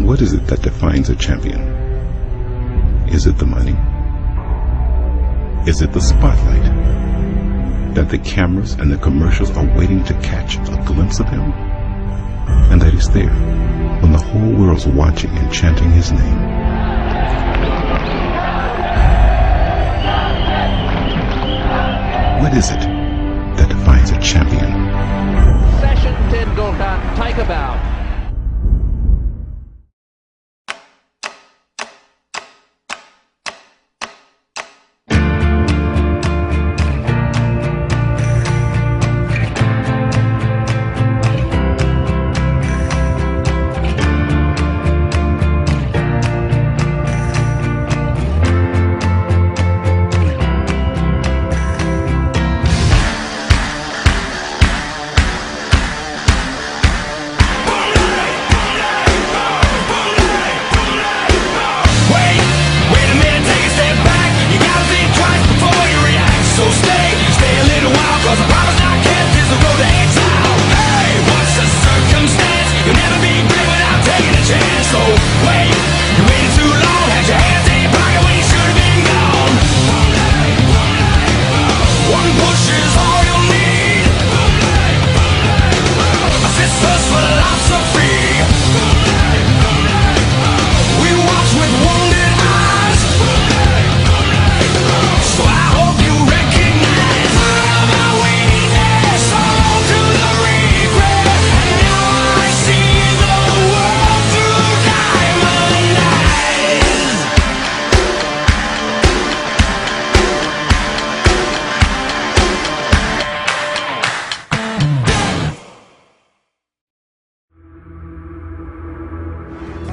What is it that defines a champion? Is it the money? Is it the spotlight? That the cameras and the commercials are waiting to catch a glimpse of him? And that he's there when the whole world's watching and chanting his name? What is it that defines a champion? Sachin Tendulkar, take a bow.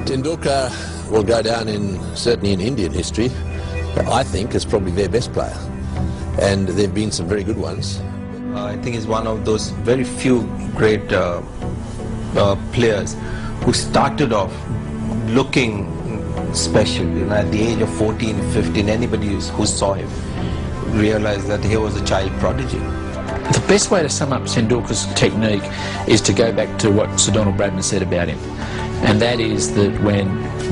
Tendulkar will go down certainly in Indian history, I think, as probably their best player. And there have been some very good ones. I think he's one of those very few great players who started off looking special. You know, at the age of 14, 15, anybody who saw him realized that he was a child prodigy. The best way to sum up Tendulkar's technique is to go back to what Sir Donald Bradman said about him. And that is that when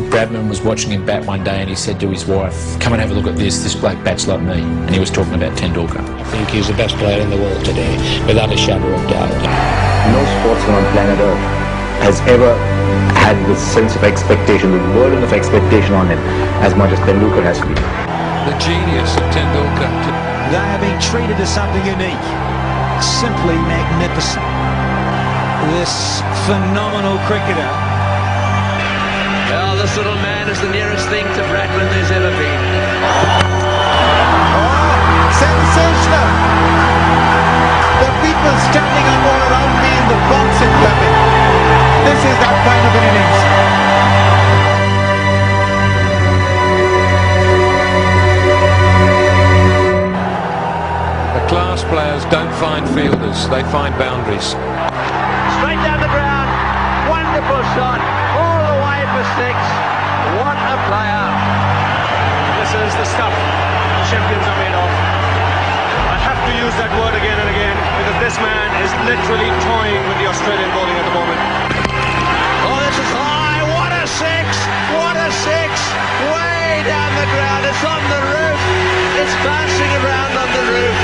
Bradman was watching him bat one day and he said to his wife, "Come and have a look at this bloke bats like me." And he was talking about Tendulkar. I think he's the best player in the world today, without a shadow of doubt. No sportsman on planet Earth has ever had this sense of expectation, the burden of expectation on him, as much as Tendulkar has been. The genius of Tendulkar. They are being treated as something unique, simply magnificent. This phenomenal cricketer. Well, this little man is the nearest thing to Bradman there's ever been. Oh, sensational! The people standing up all around me in the box and clapping. This is that kind of an innings. The class players don't find fielders, they find boundaries. Straight down the ground, wonderful shot, all the way for six. What a player! This is the stuff champions are made of. I have to use that word again and again because this man is literally toying with the Australian bowling at the moment. Oh, this is high! What a six! What a six! Way down the ground, it's on the roof. It's bouncing around on the roof.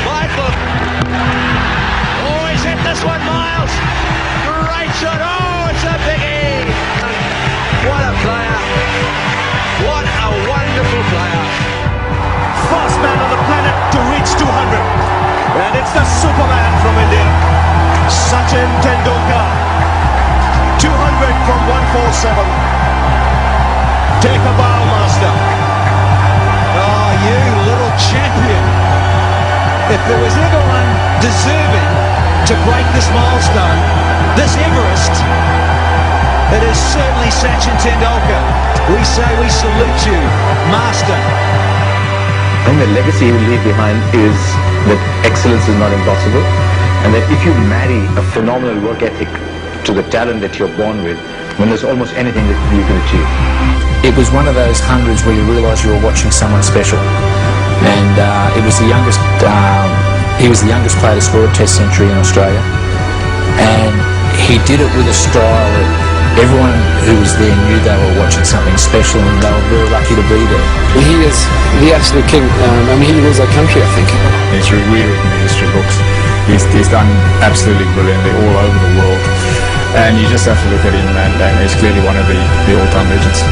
Michael. Oh, he's hit this one, Miles. Great shot. Oh, it's a biggie. What a player. What a wonderful player. First man on the planet to reach 200. And it's the Superman from India, Sachin Tendulkar. 200 from 147. Take a bow, master. Oh, you little champion. If there was ever one deserving to break this milestone, this Everest, it is certainly Sachin Tendulkar. We say we salute you, master. I think the legacy he will leave behind is that excellence is not impossible, and that if you marry a phenomenal work ethic to the talent that you're born with, then there's almost anything that you can achieve. It was one of those hundreds where you realise you were watching someone special. And it was the youngest. He was the youngest player to score a Test century in Australia, and he did it with a style that Everyone who was there knew they were watching something special, and they were very lucky to be there. He is the absolute king. He rules our country, I think. He's rewritten the history books. He's done absolutely brilliantly all over the world. And you just have to look at him, and he's clearly one of the all-time legends.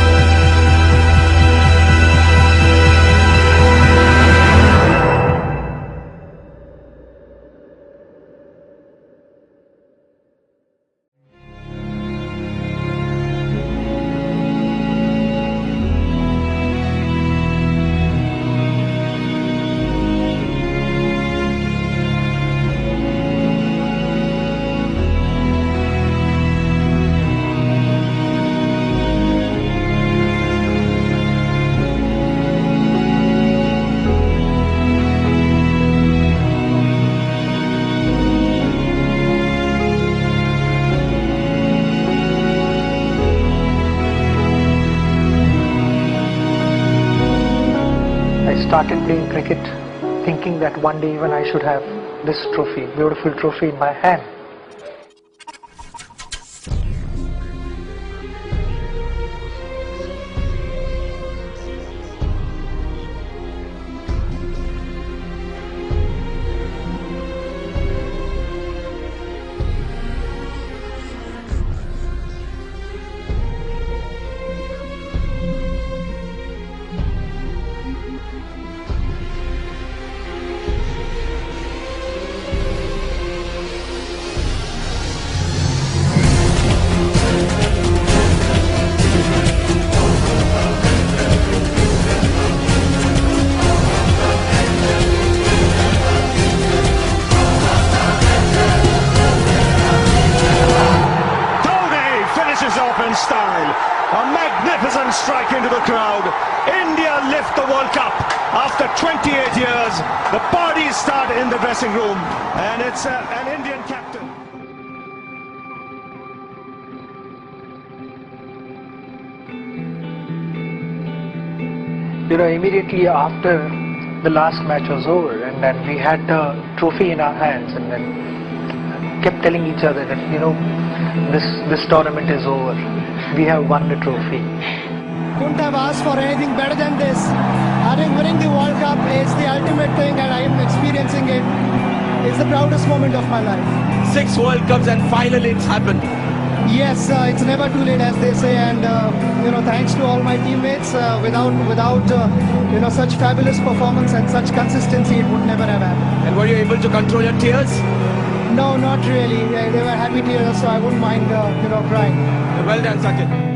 I started playing cricket thinking that one day even I should have this trophy, beautiful trophy in my hand. Style. A magnificent strike into the crowd. India lift the World Cup. After 28 years, the parties start in the dressing room, and it's an Indian captain. You know, immediately after the last match was over, and then we had the trophy in our hands, and then kept telling each other that, you know, this tournament is over. We have won the trophy. Couldn't have asked for anything better than this. Winning the World Cup is the ultimate thing, and I am experiencing it. It's the proudest moment of my life. 6 World Cups and finally it's happened. Yes, it's never too late, as they say, and you know, thanks to all my teammates. Without you know, such fabulous performance and such consistency, it would never have happened. And were you able to control your tears? No, not really. They were happy tears, so I wouldn't mind, you know, crying. Well done, Sachin.